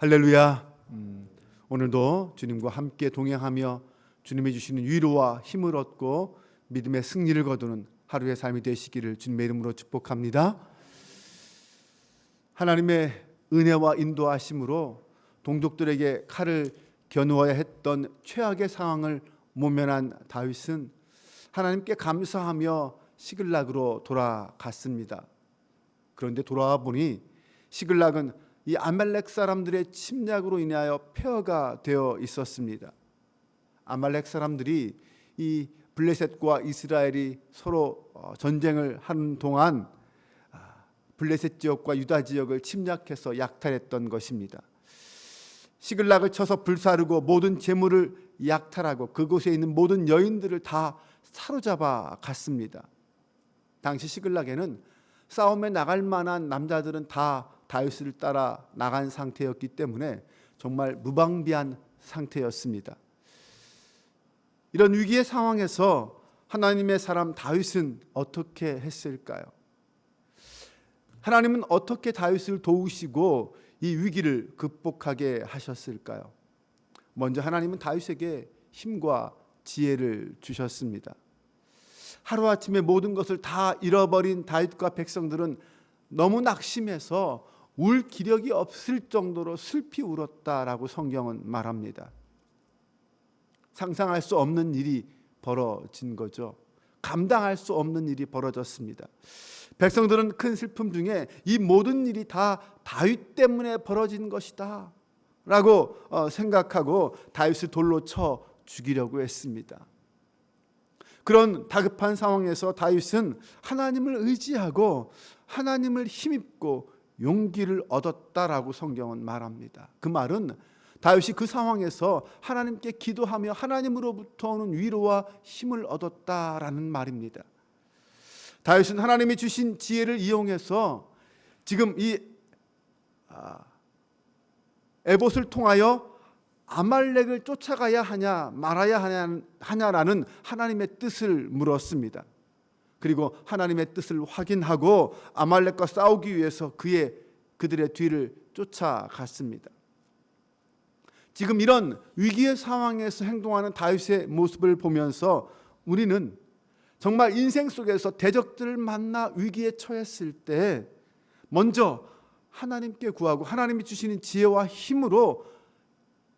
할렐루야. 오늘도 주님과 함께 동행하며 주님이 주시는 위로와 힘을 얻고 믿음의 승리를 거두는 하루의 삶이 되시기를 주님의 이름으로 축복합니다. 하나님의 은혜와 인도하심으로 동족들에게 칼을 겨누어야 했던 최악의 상황을 모면한 다윗은 하나님께 감사하며 시글락으로 돌아갔습니다. 그런데 돌아와 보니 시글락은 이 아말렉 사람들의 침략으로 인하여 폐허가 되어 있었습니다. 아말렉 사람들이 이 블레셋과 이스라엘이 서로 전쟁을 하는 동안 블레셋 지역과 유다 지역을 침략해서 약탈했던 것입니다. 시글락을 쳐서 불사르고 모든 재물을 약탈하고 그곳에 있는 모든 여인들을 다 사로잡아 갔습니다. 당시 시글락에는 싸움에 나갈 만한 남자들은 다 다윗을 따라 나간 상태였기 때문에 정말 무방비한 상태였습니다. 이런 위기의 상황에서 하나님의 사람 다윗은 어떻게 했을까요? 하나님은 어떻게 다윗을 도우시고 이 위기를 극복하게 하셨을까요? 먼저 하나님은 다윗에게 힘과 지혜를 주셨습니다. 하루아침에 모든 것을 다 잃어버린 다윗과 백성들은 너무 낙심해서 울 기력이 없을 정도로 슬피 울었다라고 성경은 말합니다. 상상할 수 없는 일이 벌어진 거죠. 감당할 수 없는 일이 벌어졌습니다. 백성들은 큰 슬픔 중에 이 모든 일이 다 다윗 때문에 벌어진 것이다 라고 생각하고 다윗을 돌로 쳐 죽이려고 했습니다. 그런 다급한 상황에서 다윗은 하나님을 의지하고 하나님을 힘입고 용기를 얻었다라고 성경은 말합니다. 그 말은 다윗이 그 상황에서 하나님께 기도하며 하나님으로부터 오는 위로와 힘을 얻었다라는 말입니다. 다윗은 하나님이 주신 지혜를 이용해서 지금 이 에봇을 통하여 아말렉을 쫓아가야 하냐 말아야 하냐라는 하나님의 뜻을 물었습니다. 그리고 하나님의 뜻을 확인하고 아말렉과 싸우기 위해서 그들의 뒤를 쫓아갔습니다. 지금 이런 위기의 상황에서 행동하는 다윗의 모습을 보면서 우리는 정말 인생 속에서 대적들을 만나 위기에 처했을 때 먼저 하나님께 구하고 하나님이 주시는 지혜와 힘으로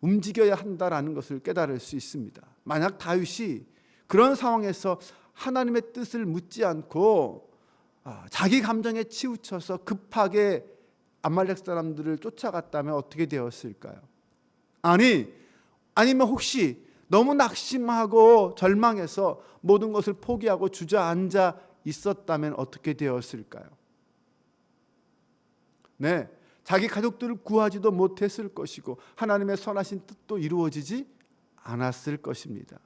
움직여야 한다라는 것을 깨달을 수 있습니다. 만약 다윗이 그런 상황에서 하나님의 뜻을 묻지 않고 자기 감정에 치우쳐서 급하게 아말렉 사람들을 쫓아갔다면 어떻게 되었을까요? 아니면 혹시 너무 낙심하고 절망해서 모든 것을 포기하고 주저앉아 있었다면 어떻게 되었을까요? 네, 자기 가족들을 구하지도 못했을 것이고 하나님의 선하신 뜻도 이루어지지 않았을 것입니다.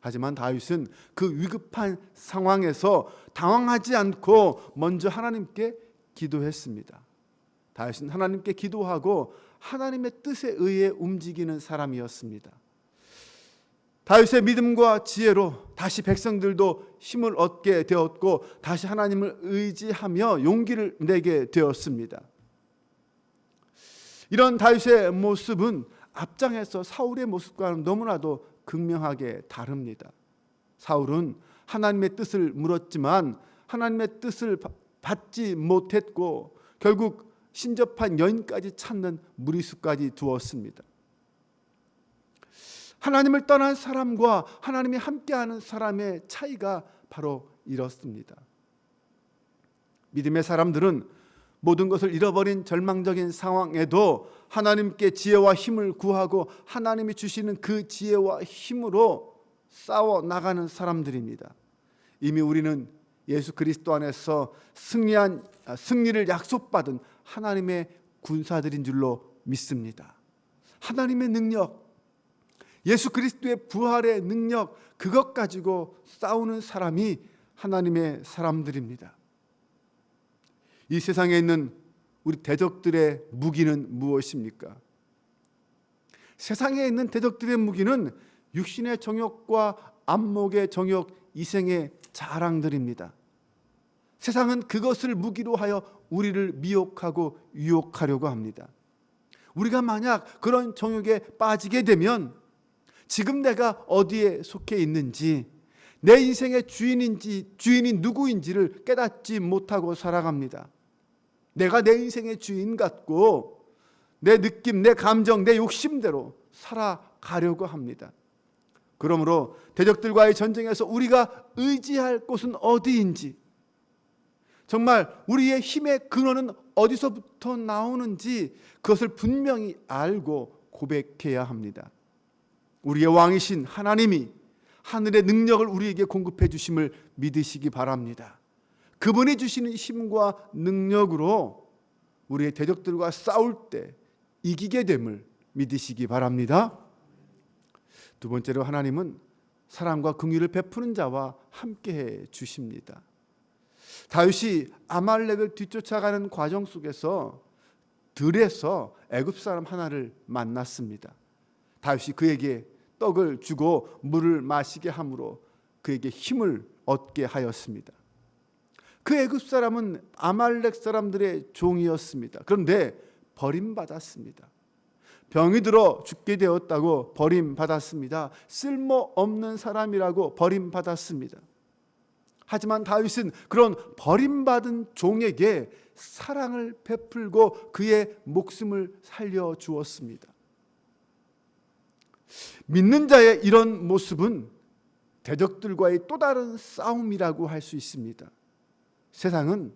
하지만 다윗은 그 위급한 상황에서 당황하지 않고 먼저 하나님께 기도했습니다. 다윗은 하나님께 기도하고 하나님의 뜻에 의해 움직이는 사람이었습니다. 다윗의 믿음과 지혜로 다시 백성들도 힘을 얻게 되었고 다시 하나님을 의지하며 용기를 내게 되었습니다. 이런 다윗의 모습은 앞장에서 사울의 모습과는 너무나도 극명하게 다릅니다. 사울은 하나님의 뜻을 물었지만 하나님의 뜻을 받지 못했고 결국 신접한 여인까지 찾는 무리수까지 두었습니다. 하나님을 떠난 사람과 하나님이 함께하는 사람의 차이가 바로 이렇습니다. 믿음의 사람들은 모든 것을 잃어버린 절망적인 상황에도 하나님께 지혜와 힘을 구하고 하나님이 주시는 그 지혜와 힘으로 싸워 나가는 사람들입니다. 이미 우리는 예수 그리스도 안에서 승리를 약속받은 하나님의 군사들인 줄로 믿습니다. 하나님의 능력, 예수 그리스도의 부활의 능력, 그것 가지고 싸우는 사람이 하나님의 사람들입니다. 이 세상에 있는 우리 대적들의 무기는 무엇입니까? 세상에 있는 대적들의 무기는 육신의 정욕과 안목의 정욕, 이생의 자랑들입니다. 세상은 그것을 무기로 하여 우리를 미혹하고 유혹하려고 합니다. 우리가 만약 그런 정욕에 빠지게 되면 지금 내가 어디에 속해 있는지, 내 인생의 주인이 누구인지를 깨닫지 못하고 살아갑니다. 내가 내 인생의 주인 같고 내 느낌, 내 감정, 내 욕심대로 살아가려고 합니다. 그러므로 대적들과의 전쟁에서 우리가 의지할 곳은 어디인지, 정말 우리의 힘의 근원은 어디서부터 나오는지 그것을 분명히 알고 고백해야 합니다. 우리의 왕이신 하나님이 하늘의 능력을 우리에게 공급해 주심을 믿으시기 바랍니다. 그분이 주시는 힘과 능력으로 우리의 대적들과 싸울 때 이기게 됨을 믿으시기 바랍니다. 두 번째로 하나님은 사랑과 긍휼을 베푸는 자와 함께해 주십니다. 다윗이 아말렉을 뒤쫓아가는 과정 속에서 들에서 애굽 사람 하나를 만났습니다. 다윗이 그에게 떡을 주고 물을 마시게 함으로 그에게 힘을 얻게 하였습니다. 그 애굽 사람은 아말렉 사람들의 종이었습니다. 그런데 버림받았습니다. 병이 들어 죽게 되었다고 버림받았습니다. 쓸모없는 사람이라고 버림받았습니다. 하지만 다윗은 그런 버림받은 종에게 사랑을 베풀고 그의 목숨을 살려주었습니다. 믿는 자의 이런 모습은 대적들과의 또 다른 싸움이라고 할 수 있습니다. 세상은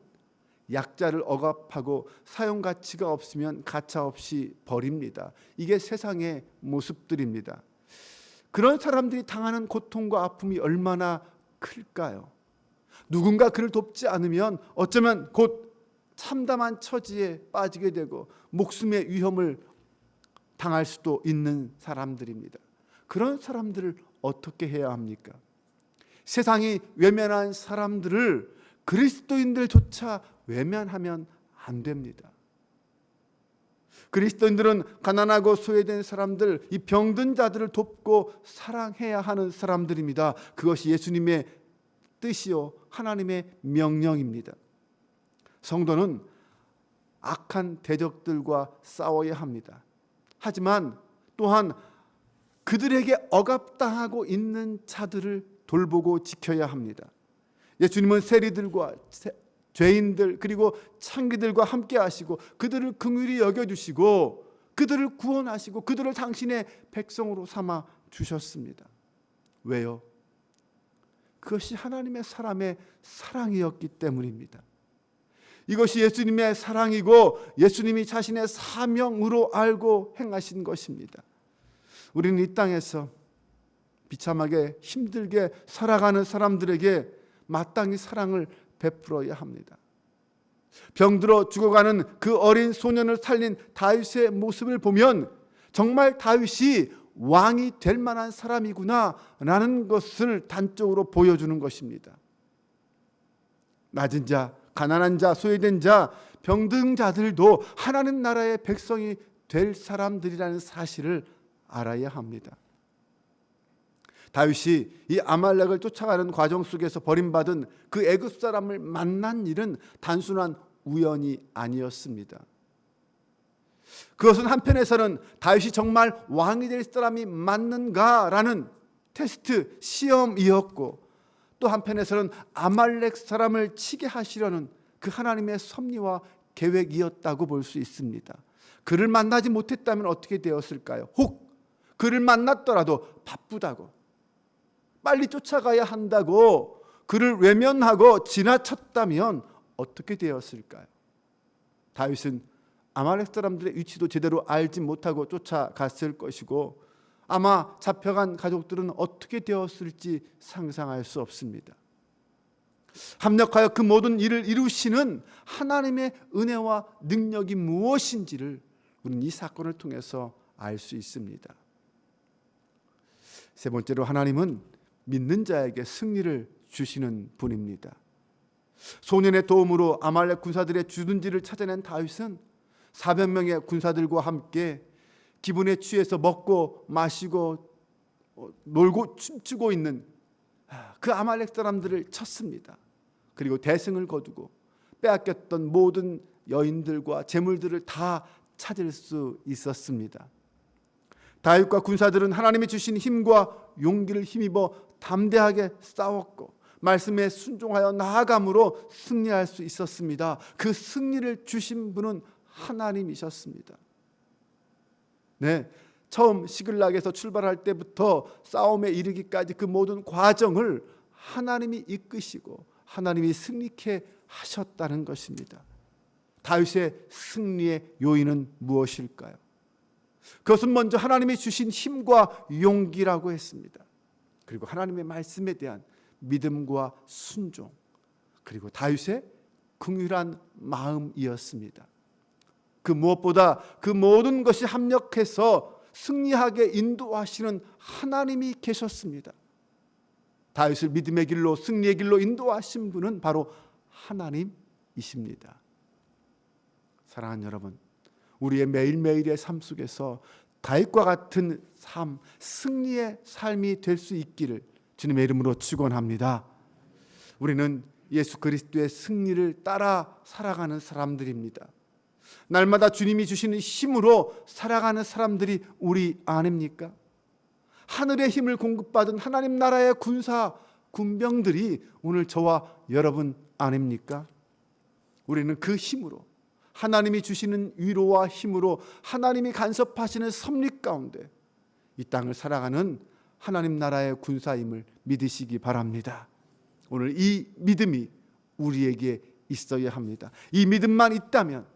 약자를 억압하고 사용 가치가 없으면 가차없이 버립니다. 이게 세상의 모습들입니다. 그런 사람들이 당하는 고통과 아픔이 얼마나 클까요? 누군가 그를 돕지 않으면 어쩌면 곧 참담한 처지에 빠지게 되고 목숨의 위험을 당할 수도 있는 사람들입니다. 그런 사람들을 어떻게 해야 합니까? 세상이 외면한 사람들을 그리스도인들조차 외면하면 안 됩니다. 그리스도인들은 가난하고 소외된 사람들, 이 병든 자들을 돕고 사랑해야 하는 사람들입니다. 그것이 예수님의 뜻이요 하나님의 명령입니다. 성도는 악한 대적들과 싸워야 합니다. 하지만 또한 그들에게 억압당하고 있는 자들을 돌보고 지켜야 합니다. 예수님은 세리들과 죄인들 그리고 창기들과 함께 하시고 그들을 긍휼히 여겨주시고 그들을 구원하시고 그들을 당신의 백성으로 삼아 주셨습니다. 왜요? 그것이 하나님의 사람의 사랑이었기 때문입니다. 이것이 예수님의 사랑이고 예수님이 자신의 사명으로 알고 행하신 것입니다. 우리는 이 땅에서 비참하게 힘들게 살아가는 사람들에게 마땅히 사랑을 베풀어야 합니다. 병들어 죽어가는 그 어린 소년을 살린 다윗의 모습을 보면 정말 다윗이 왕이 될 만한 사람이구나 라는 것을 단적으로 보여주는 것입니다. 낮은 자, 가난한 자, 소외된 자, 병든 자들도 하나님 나라의 백성이 될 사람들이라는 사실을 알아야 합니다. 다윗이 이 아말렉을 쫓아가는 과정 속에서 버림받은 그 애굽 사람을 만난 일은 단순한 우연이 아니었습니다. 그것은 한편에서는 다윗이 정말 왕이 될 사람이 맞는가라는 테스트, 시험이었고 또 한편에서는 아말렉 사람을 치게 하시려는 그 하나님의 섭리와 계획이었다고 볼 수 있습니다. 그를 만나지 못했다면 어떻게 되었을까요? 혹 그를 만났더라도 바쁘다고 빨리 쫓아가야 한다고 그를 외면하고 지나쳤다면 어떻게 되었을까요? 다윗은 아말렉 사람들의 위치도 제대로 알지 못하고 쫓아갔을 것이고 아마 잡혀간 가족들은 어떻게 되었을지 상상할 수 없습니다. 합력하여 그 모든 일을 이루시는 하나님의 은혜와 능력이 무엇인지를 우리는 이 사건을 통해서 알 수 있습니다. 세 번째로 하나님은 믿는 자에게 승리를 주시는 분입니다. 소년의 도움으로 아말렉 군사들의 주둔지를 찾아낸 다윗은 400명의 군사들과 함께 기분에 취해서 먹고 마시고 놀고 춤추고 있는 그 아말렉 사람들을 쳤습니다. 그리고 대승을 거두고 빼앗겼던 모든 여인들과 재물들을 다 찾을 수 있었습니다. 다윗과 군사들은 하나님이 주신 힘과 용기를 힘입어 담대하게 싸웠고 말씀에 순종하여 나아감으로 승리할 수 있었습니다. 그 승리를 주신 분은 하나님이셨습니다. 네, 처음 시글락에서 출발할 때부터 싸움에 이르기까지 그 모든 과정을 하나님이 이끄시고 하나님이 승리케 하셨다는 것입니다. 다윗의 승리의 요인은 무엇일까요? 그것은 먼저 하나님이 주신 힘과 용기라고 했습니다. 그리고 하나님의 말씀에 대한 믿음과 순종, 그리고 다윗의 긍휼한 마음이었습니다. 그 무엇보다 그 모든 것이 합력해서 승리하게 인도하시는 하나님이 계셨습니다. 다윗을 믿음의 길로, 승리의 길로 인도하신 분은 바로 하나님이십니다. 사랑하는 여러분, 우리의 매일매일의 삶 속에서 다윗과 같은 삶, 승리의 삶이 될 수 있기를 주님의 이름으로 축원합니다. 우리는 예수 그리스도의 승리를 따라 살아가는 사람들입니다. 날마다 주님이 주시는 힘으로 살아가는 사람들이 우리 아닙니까? 하늘의 힘을 공급받은 하나님 나라의 군병들이 오늘 저와 여러분 아닙니까? 우리는 그 힘으로, 하나님이 주시는 위로와 힘으로, 하나님이 간섭하시는 섭리 가운데 이 땅을 살아가는 하나님 나라의 군사임을 믿으시기 바랍니다. 오늘 이 믿음이 우리에게 있어야 합니다. 이 믿음만 있다면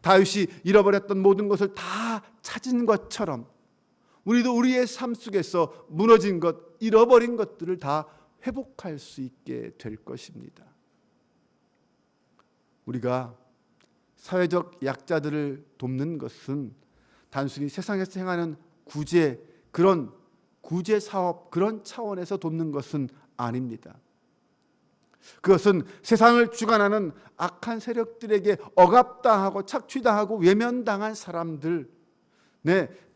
다윗이 잃어버렸던 모든 것을 다 찾은 것처럼 우리도 우리의 삶 속에서 무너진 것, 잃어버린 것들을 다 회복할 수 있게 될 것입니다. 우리가 사회적 약자들을 돕는 것은 단순히 세상에서 행하는 그런 구제 사업, 그런 차원에서 돕는 것은 아닙니다. 그것은 세상을 주관하는 악한 세력들에게 억압당하고 착취당하고 외면당한 사람들,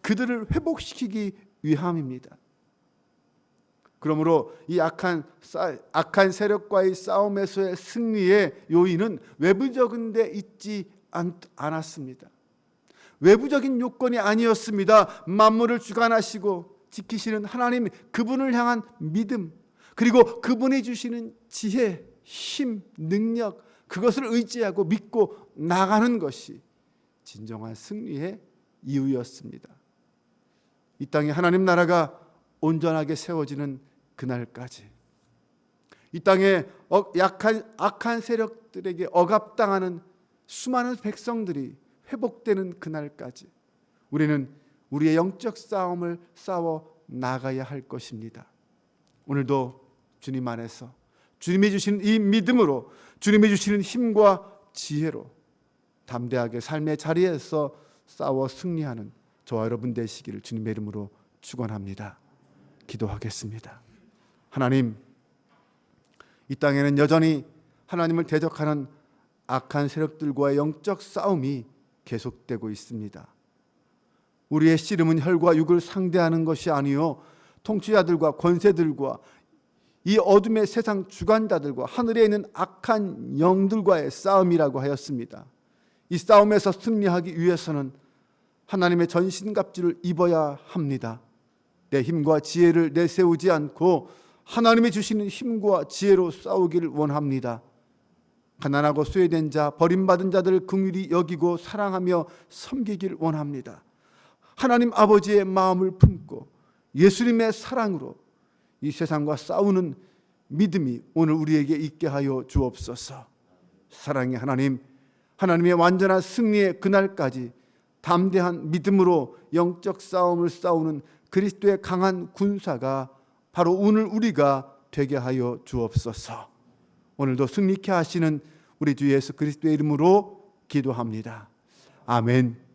그들을 회복시키기 위함입니다. 그러므로 이 악한 세력과의 싸움에서의 승리의 요인은 외부적인 데 있지 않았습니다. 외부적인 요건이 아니었습니다. 만물을 주관하시고 지키시는 하나님, 그분을 향한 믿음, 그리고 그분이 주시는 지혜, 힘, 능력, 그것을 의지하고 믿고 나가는 것이 진정한 승리의 이유였습니다. 이 땅에 하나님 나라가 온전하게 세워지는 그날까지, 이 땅에 악한 세력들에게 억압당하는 수많은 백성들이 회복되는 그날까지 우리는 우리의 영적 싸움을 싸워 나가야 할 것입니다. 오늘도 주님 안에서 주님이 주시는 이 믿음으로, 주님이 주시는 힘과 지혜로 담대하게 삶의 자리에서 싸워 승리하는 저와 여러분 되시기를 주님의 이름으로 축원합니다. 기도하겠습니다. 하나님, 이 땅에는 여전히 하나님을 대적하는 악한 세력들과의 영적 싸움이 계속되고 있습니다. 우리의 씨름은 혈과 육을 상대하는 것이 아니요 통치자들과 권세들과 이 어둠의 세상 주관자들과 하늘에 있는 악한 영들과의 싸움이라고 하였습니다. 이 싸움에서 승리하기 위해서는 하나님의 전신갑주를 입어야 합니다. 내 힘과 지혜를 내세우지 않고 하나님이 주시는 힘과 지혜로 싸우기를 원합니다. 가난하고 소외된 자, 버림받은 자들을 긍휼히 여기고 사랑하며 섬기길 원합니다. 하나님 아버지의 마음을 품고 예수님의 사랑으로 이 세상과 싸우는 믿음이 오늘 우리에게 있게 하여 주옵소서. 사랑의 하나님, 하나님의 완전한 승리의 그날까지 담대한 믿음으로 영적 싸움을 싸우는 그리스도의 강한 군사가 바로 오늘 우리가 되게 하여 주옵소서. 오늘도 승리케 하시는 우리 주 예수 그리스도의 이름으로 기도합니다. 아멘.